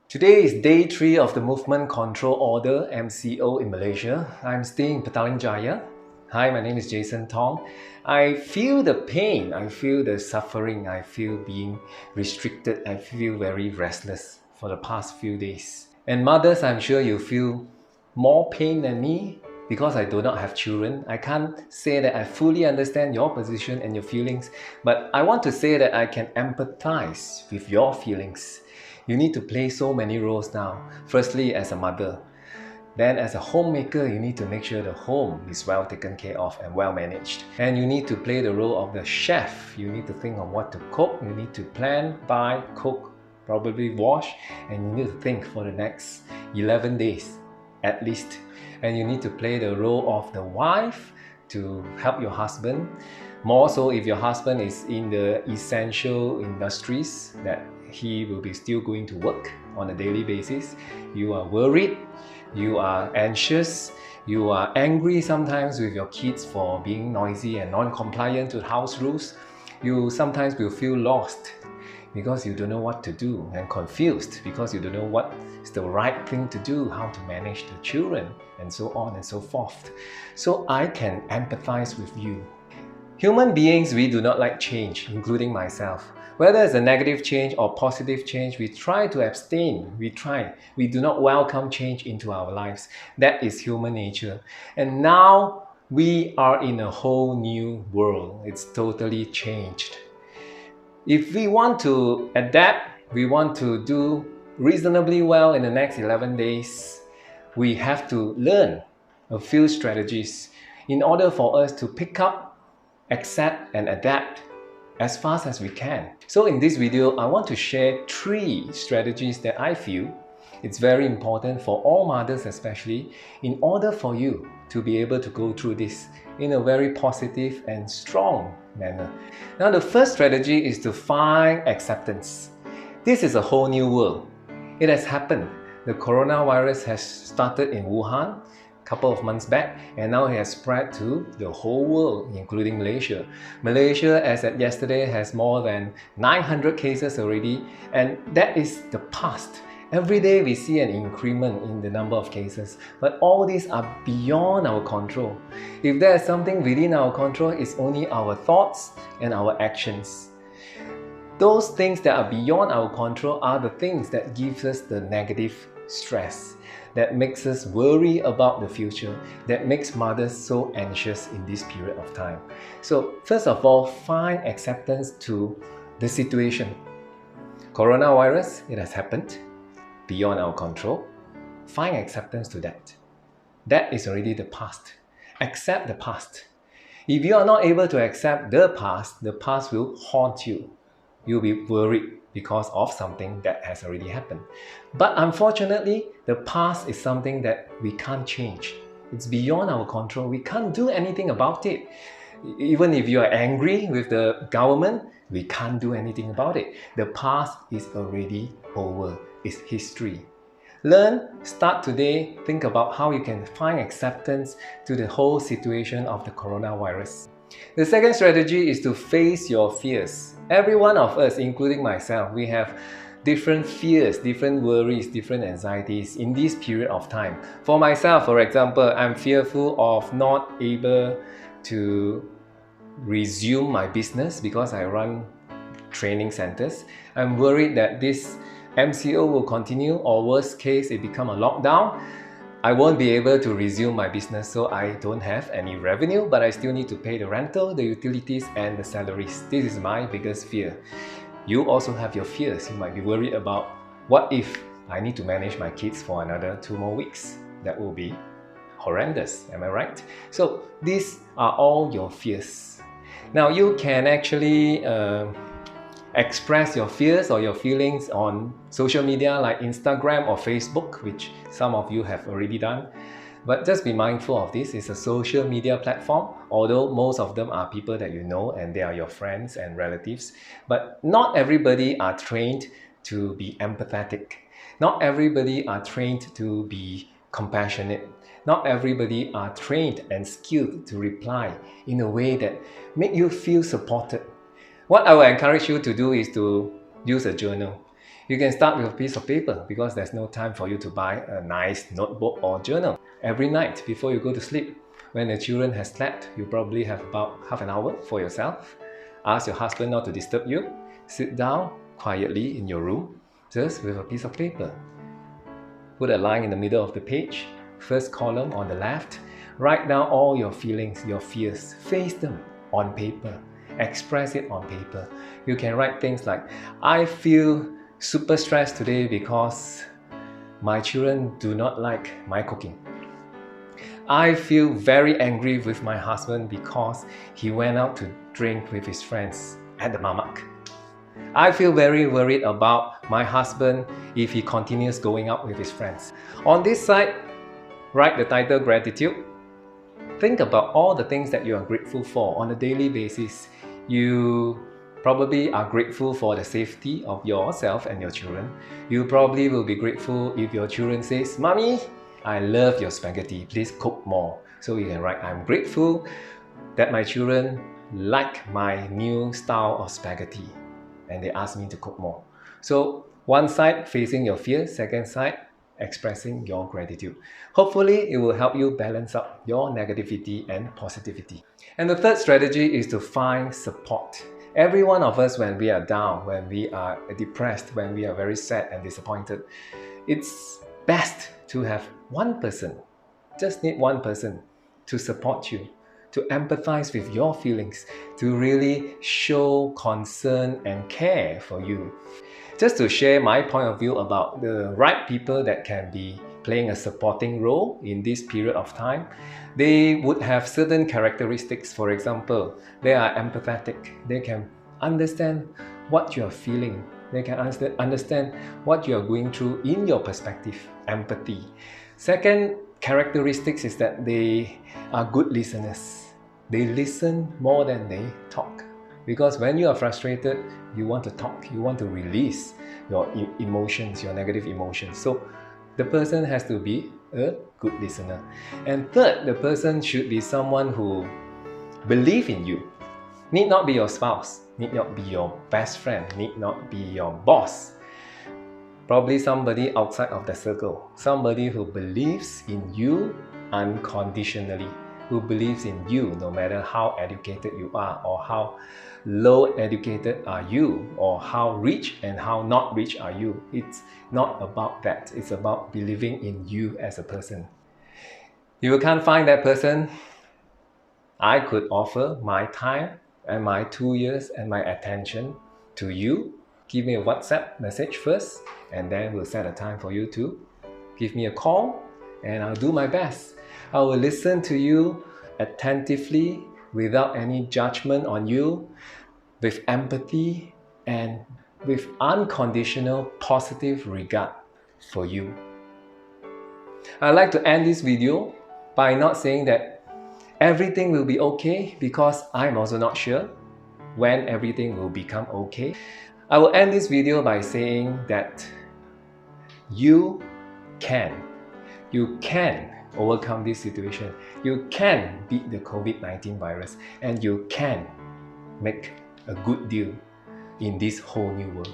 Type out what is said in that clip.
Today is day 3 of the Movement Control Order MCO in Malaysia. I'm staying in Petaling Jaya. Hi, my name is Jason Tong. I feel the pain, I feel the suffering, I feel being restricted, I feel very restless for the past few days. And mothers, I'm sure you feel more pain than me because I do not have children. I can't say that I fully understand your position and your feelings, but I want to say that I can empathize with your feelings. You need to play so many roles now. Firstly, as a mother. Then as a homemaker, you need to make sure the home is well taken care of and well managed. And you need to play the role of the chef. You need to think of what to cook. You need to plan, buy, cook, probably wash. And you need to think for the next 11 days at least. And you need to play the role of the wife to help your husband. More so if your husband is in the essential industries that he will be still going to work on a daily basis. You are worried, you are anxious, you are angry sometimes with your kids for being noisy and non-compliant to house rules. You sometimes will feel lost because you don't know what to do, and confused because you don't know what is the right thing to do, how to manage the children, and so on and so forth. So I can empathize with you. Human beings, we do not like change, including myself. Whether it's a negative change or positive change, we try to abstain. We do not welcome change into our lives. That is human nature. And now we are in a whole new world. It's totally changed. If we want to adapt, we want to do reasonably well in the next 11 days, we have to learn a few strategies in order for us to pick up, accept and adapt as fast as we can. So in this video, I want to share 3 strategies that I feel it's very important for all mothers especially, in order for you to be able to go through this in a very positive and strong manner. Now the first strategy is to find acceptance. This is a whole new world. It has happened. The coronavirus has started in Wuhan couple of months back, and now it has spread to the whole world, including Malaysia. Malaysia, as at yesterday, has more than 900 cases already, and that is the past. Every day we see an increment in the number of cases, but all these are beyond our control. If there is something within our control, it's only our thoughts and our actions. Those things that are beyond our control are the things that gives us the negative stress, that makes us worry about the future, that makes mothers so anxious in this period of time. So first of all, find acceptance to the situation. Coronavirus, it has happened beyond our control. Find acceptance to that. That is already the past. Accept the past. If you are not able to accept the past will haunt you. You'll be worried because of something that has already happened. But unfortunately, the past is something that we can't change. It's beyond our control. We can't do anything about it. Even if you are angry with the government, we can't do anything about it. The past is already over. It's history. Start today, think about how you can find acceptance to the whole situation of the coronavirus. The second strategy is to face your fears. Every one of us, including myself, we have different fears, different worries, different anxieties in this period of time. For myself, for example, I'm fearful of not able to resume my business because I run training centers. I'm worried that this MCO will continue, or worst case, it become a lockdown. I won't be able to resume my business, so I don't have any revenue, but I still need to pay the rental, the utilities and the salaries. This is my biggest fear. You also have your fears. You might be worried about, what if I need to manage my kids for another 2 more weeks? That will be horrendous, am I right? So these are all your fears. Now you can actually express your fears or your feelings on social media like Instagram or Facebook, which some of you have already done. But just be mindful of this. It's a social media platform, although most of them are people that you know and they are your friends and relatives. But not everybody are trained to be empathetic. Not everybody are trained to be compassionate. Not everybody are trained and skilled to reply in a way that make you feel supported. What I will encourage you to do is to use a journal. You can start with a piece of paper because there's no time for you to buy a nice notebook or journal. Every night before you go to sleep, when the children have slept, you probably have about half an hour for yourself. Ask your husband not to disturb you. Sit down quietly in your room, just with a piece of paper. Put a line in the middle of the page, first column on the left. Write down all your feelings, your fears. Face them on paper. Express it on paper. You can write things like, I feel super stressed today because my children do not like my cooking. I feel very angry with my husband because he went out to drink with his friends at the Mamak. I feel very worried about my husband if he continues going out with his friends. On this side, write the title Gratitude. Think about all the things that you are grateful for on a daily basis. You probably are grateful for the safety of yourself and your children. You probably will be grateful if your children says, Mommy, I love your spaghetti, please cook more. So you can write, I'm grateful that my children like my new style of spaghetti and they ask me to cook more. So one side facing your fear, second side expressing your gratitude. Hopefully it will help you balance up your negativity and positivity. And the third strategy is to find support. Every one of us, when we are down, when we are depressed, when we are very sad and disappointed, it's best to have one person, just need one person to support you, to empathize with your feelings, to really show concern and care for you. Just to share my point of view about the right people that can be playing a supporting role in this period of time, they would have certain characteristics. For example, they are empathetic. They can understand what you are feeling. They can understand what you are going through in your perspective, empathy. Second characteristics is that they are good listeners. They listen more than they talk. Because when you are frustrated, you want to talk, you want to release your emotions, your negative emotions. So the person has to be a good listener. And third, the person should be someone who believes in you. Need not be your spouse, need not be your best friend, need not be your boss. Probably somebody outside of the circle, somebody who believes in you unconditionally, who believes in you no matter how educated you are or how low educated are you or how rich and how not rich are you. It's not about that. It's about believing in you as a person. If you can't find that person, I could offer my time and my 2 years and my attention to you. Give me a WhatsApp message first, and then we'll set a time for you to give me a call, and I'll do my best. I will listen to you attentively without any judgment on you, with empathy and with unconditional positive regard for you. I'd like to end this video by not saying that everything will be okay, because I'm also not sure when everything will become okay. I will end this video by saying that you can overcome this situation. You can beat the COVID-19 virus, and you can make a good deal in this whole new world.